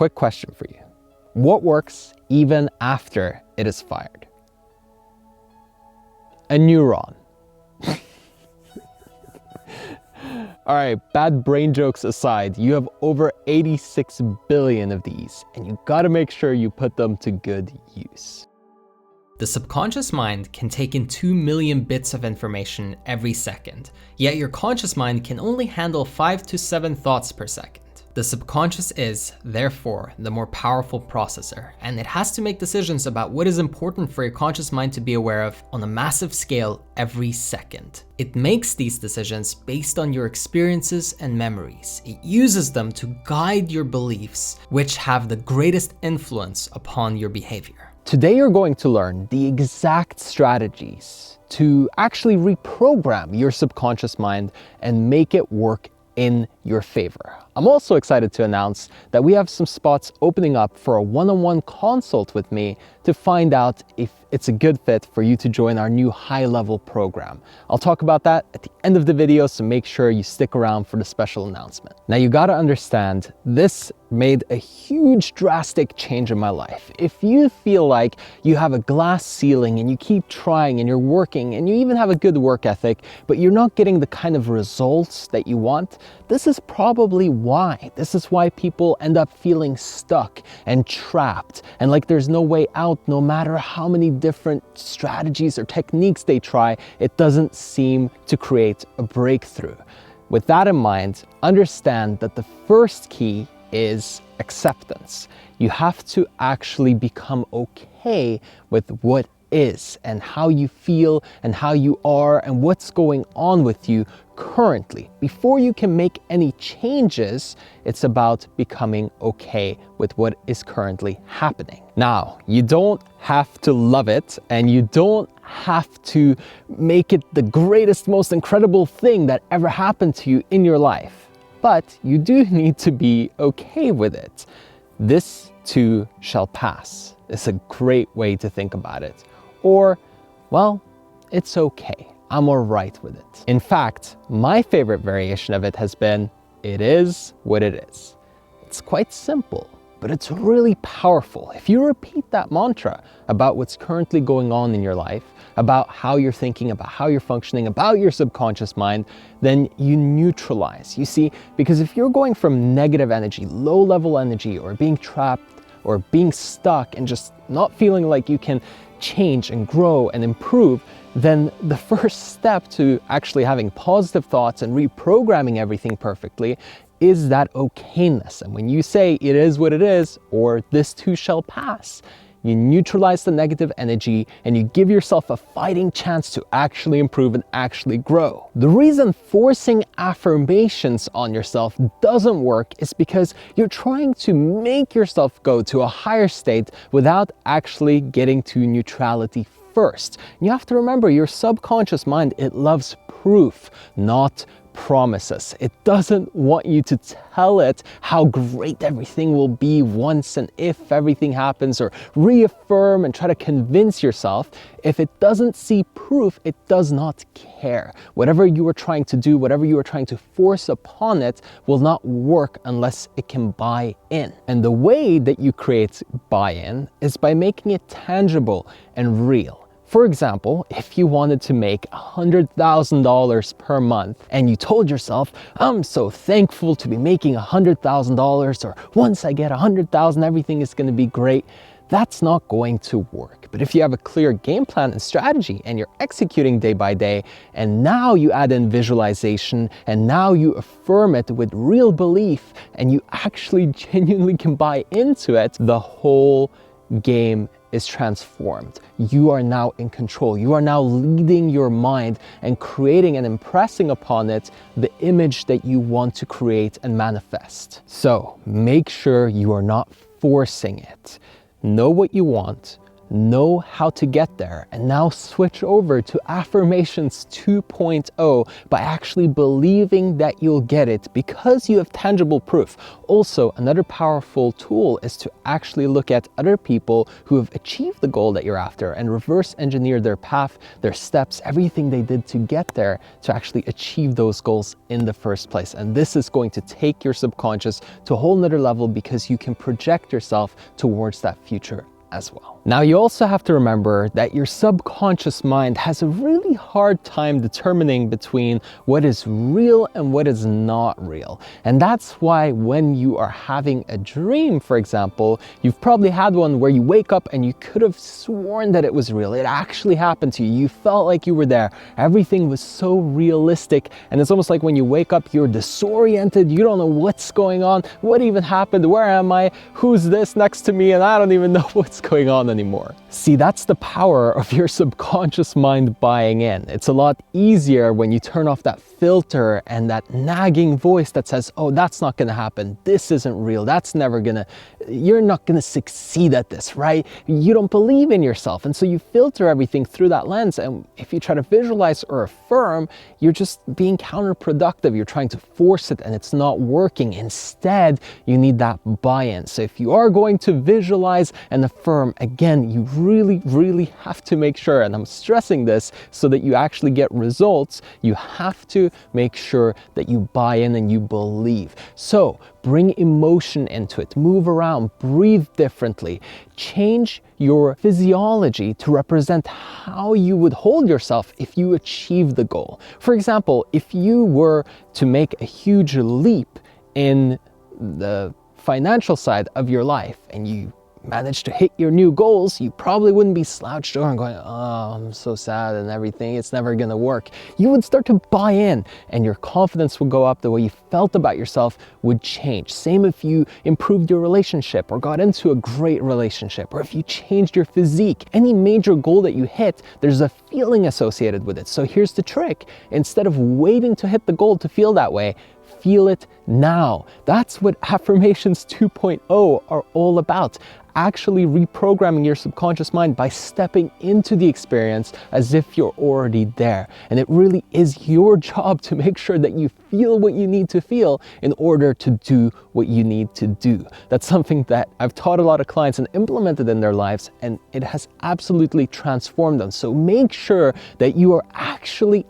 quick question for you. What works even after it is fired? A neuron. All right, bad brain jokes aside, you have over 86 billion of these, and you gotta make sure you put them to good use. The subconscious mind can take in 2 million bits of information every second, yet your conscious mind can only handle 5 to 7 thoughts per second. The subconscious is, therefore, the more powerful processor, and it has to make decisions about what is important for your conscious mind to be aware of on a massive scale every second. It makes these decisions based on your experiences and memories. It uses them to guide your beliefs, which have the greatest influence upon your behavior. Today you're going to learn the exact strategies to actually reprogram your subconscious mind and make it work in your favor. I'm also excited to announce that we have some spots opening up for a one-on-one consult with me to find out if it's a good fit for you to join our new high-level program. I'll talk about that at the end of the video, so make sure you stick around for the special announcement. Now you gotta understand, this made a huge drastic change in my life. If you feel like you have a glass ceiling and you keep trying and you're working and you even have a good work ethic, but you're not getting the kind of results that you want, this is probably why. This is why people end up feeling stuck and trapped and like there's no way out. No matter how many different strategies or techniques they try, it doesn't seem to create a breakthrough. With that in mind, understand that the first key is acceptance. You have to actually become okay with what is and how you feel and how you are and what's going on with you currently. Before you can make any changes, it's about becoming okay with what is currently happening. Now, you don't have to love it and you don't have to make it the greatest, most incredible thing that ever happened to you in your life, but you do need to be okay with it. This too shall pass. It's a great way to think about it. Or, well, it's okay. I'm all right with it. In fact, my favorite variation of it has been, it is what it is. It's quite simple, but it's really powerful. If you repeat that mantra about what's currently going on in your life, about how you're thinking, about how you're functioning, about your subconscious mind, then you neutralize. You see, because if you're going from negative energy, low-level energy, or being trapped, or being stuck and just not feeling like you can change and grow and improve, then the first step to actually having positive thoughts and reprogramming everything perfectly is that okayness. And when you say it is what it is, or this too shall pass, you neutralize the negative energy and you give yourself a fighting chance to actually improve and actually grow. The reason forcing affirmations on yourself doesn't work is because you're trying to make yourself go to a higher state without actually getting to neutrality first. You have to remember, your subconscious mind, it loves proof, not promises. It doesn't want you to tell it how great everything will be once and if everything happens, or reaffirm and try to convince yourself. If it doesn't see proof, it does not care. Whatever you are trying to do, whatever you are trying to force upon it will not work unless it can buy in. And the way that you create buy-in is by making it tangible and real. For example, if you wanted to make $100,000 per month and you told yourself, I'm so thankful to be making $100,000, or once I get 100,000, everything is going to be great, that's not going to work. But if you have a clear game plan and strategy and you're executing day by day, and now you add in visualization, and now you affirm it with real belief, and you actually genuinely can buy into it, the whole game is transformed. You are now in control. You are now leading your mind and creating and impressing upon it the image that you want to create and manifest. So make sure you are not forcing it. Know what you want, know how to get there and now switch over to Affirmations 2.0 by actually believing that you'll get it because you have tangible proof. Also, another powerful tool is to actually look at other people who have achieved the goal that you're after and reverse engineer their path, their steps, everything they did to get there to actually achieve those goals in the first place. And this is going to take your subconscious to a whole nother level because you can project yourself towards that future as well. Now, you also have to remember that your subconscious mind has a really hard time determining between what is real and what is not real. And that's why when you are having a dream, for example, you've probably had one where you wake up and you could have sworn that it was real. It actually happened to you. You felt like you were there. Everything was so realistic. And it's almost like when you wake up, you're disoriented. You don't know what's going on. What even happened? Where am I? Who's this next to me? And I don't even know what's going on anymore. See, that's the power of your subconscious mind buying in. It's a lot easier when you turn off that filter and that nagging voice that says, oh, that's not gonna happen. This isn't real. You're not gonna succeed at this, right? You don't believe in yourself. And so you filter everything through that lens. And if you try to visualize or affirm, you're just being counterproductive. You're trying to force it and it's not working. Instead, you need that buy-in. So if you are going to visualize and affirm, again, you really have to make sure, and I'm stressing this so that you actually get results, you have to make sure that you buy in and you believe. So bring emotion into it, move around, breathe differently, change your physiology to represent how you would hold yourself if you achieve the goal. For example, if you were to make a huge leap in the financial side of your life and you managed to hit your new goals, you probably wouldn't be slouched over and going, oh, I'm so sad and everything, it's never gonna work. You would start to buy in and your confidence would go up. The way you felt about yourself would change. Same if you improved your relationship or got into a great relationship, or if you changed your physique. Any major goal that you hit, there's a feeling associated with it. So here's the trick. Instead of waiting to hit the goal to feel that way, feel it now. That's what Affirmations 2.0 are all about. Actually reprogramming your subconscious mind by stepping into the experience as if you're already there. And it really is your job to make sure that you feel what you need to feel in order to do what you need to do. That's something that I've taught a lot of clients and implemented in their lives, and it has absolutely transformed them. So make sure that you are actually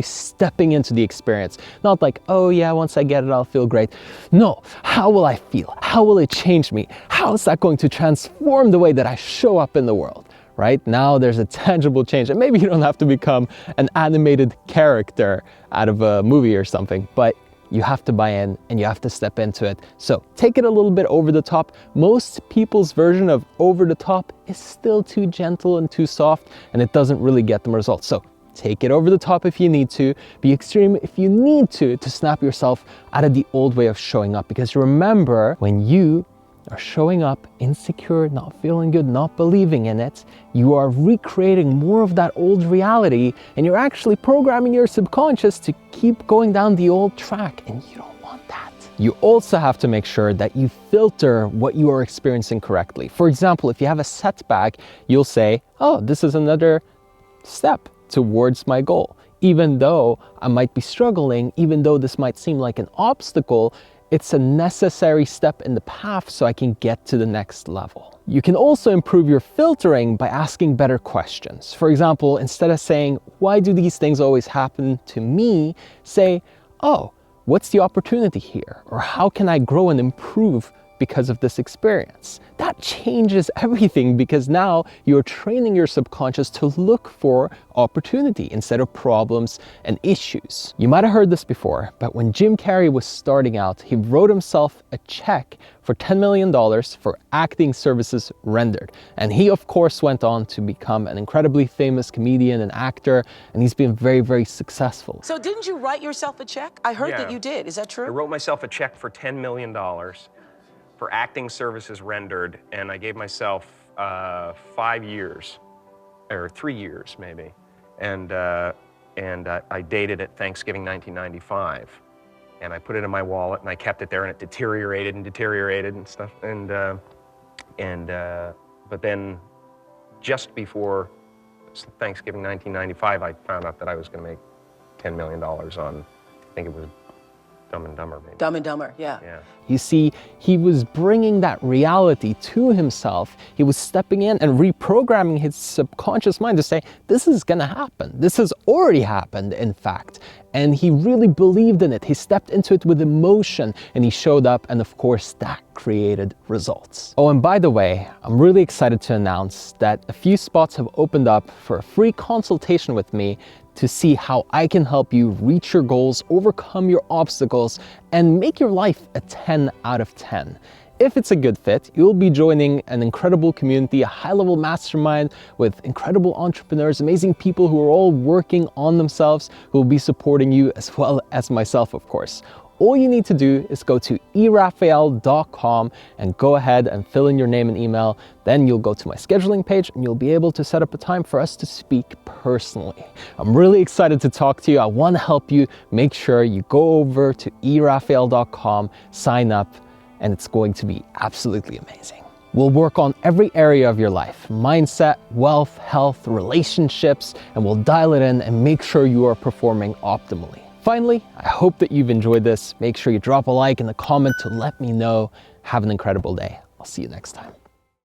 stepping into the experience. Not like, oh yeah, once I get it, I'll feel great. No, how will I feel? How will it change me? How is that going to transform the way that I show up in the world? Right now, there's a tangible change. And maybe you don't have to become an animated character out of a movie or something, but you have to buy in and you have to step into it. So take it a little bit over the top. Most people's version of over the top is still too gentle and too soft, and it doesn't really get them results. So take it over the top if you need to, be extreme if you need to snap yourself out of the old way of showing up. Because remember, when you are showing up insecure, not feeling good, not believing in it, you are recreating more of that old reality, and you're actually programming your subconscious to keep going down the old track, and you don't want that. You also have to make sure that you filter what you are experiencing correctly. For example, if you have a setback, you'll say, oh, this is another step towards my goal. Even though I might be struggling, even though this might seem like an obstacle, it's a necessary step in the path so I can get to the next level. You can also improve your filtering by asking better questions. For example, instead of saying, why do these things always happen to me? Say, oh, what's the opportunity here? Or how can I grow and improve because of this experience? That changes everything, because now you're training your subconscious to look for opportunity instead of problems and issues. You might have heard this before, but when Jim Carrey was starting out, he wrote himself a check for $10 million for acting services rendered. And he, of course, went on to become an incredibly famous comedian and actor, and he's been very successful. So didn't you write yourself a check? I heard that you did. Is that true? I wrote myself a check for $10 million for acting services rendered, and I gave myself 5 years, or 3 years maybe, and I dated it Thanksgiving 1995, and I put it in my wallet and I kept it there, and it deteriorated and stuff, but then just before Thanksgiving 1995, I found out that I was going to make $10 million on, I think it was Dumb and Dumber, maybe. Dumb and Dumber, yeah. Yeah. You see, he was bringing that reality to himself. He was stepping in and reprogramming his subconscious mind to say, this is gonna happen. This has already happened, in fact. And he really believed in it. He stepped into it with emotion and he showed up, and of course that created results. Oh, and by the way, I'm really excited to announce that a few spots have opened up for a free consultation with me to see how I can help you reach your goals, overcome your obstacles, and make your life a 10 out of 10. If it's a good fit, you'll be joining an incredible community, a high-level mastermind with incredible entrepreneurs, amazing people who are all working on themselves, who will be supporting you as well as myself, of course. All you need to do is go to erafael.com and go ahead and fill in your name and email. Then you'll go to my scheduling page and you'll be able to set up a time for us to speak personally. I'm really excited to talk to you. I want to help you. Make sure you go over to erafael.com, sign up, and it's going to be absolutely amazing. We'll work on every area of your life: mindset, wealth, health, relationships, and we'll dial it in and make sure you are performing optimally. Finally, I hope that you've enjoyed this. Make sure you drop a like and a comment to let me know. Have an incredible day. I'll see you next time.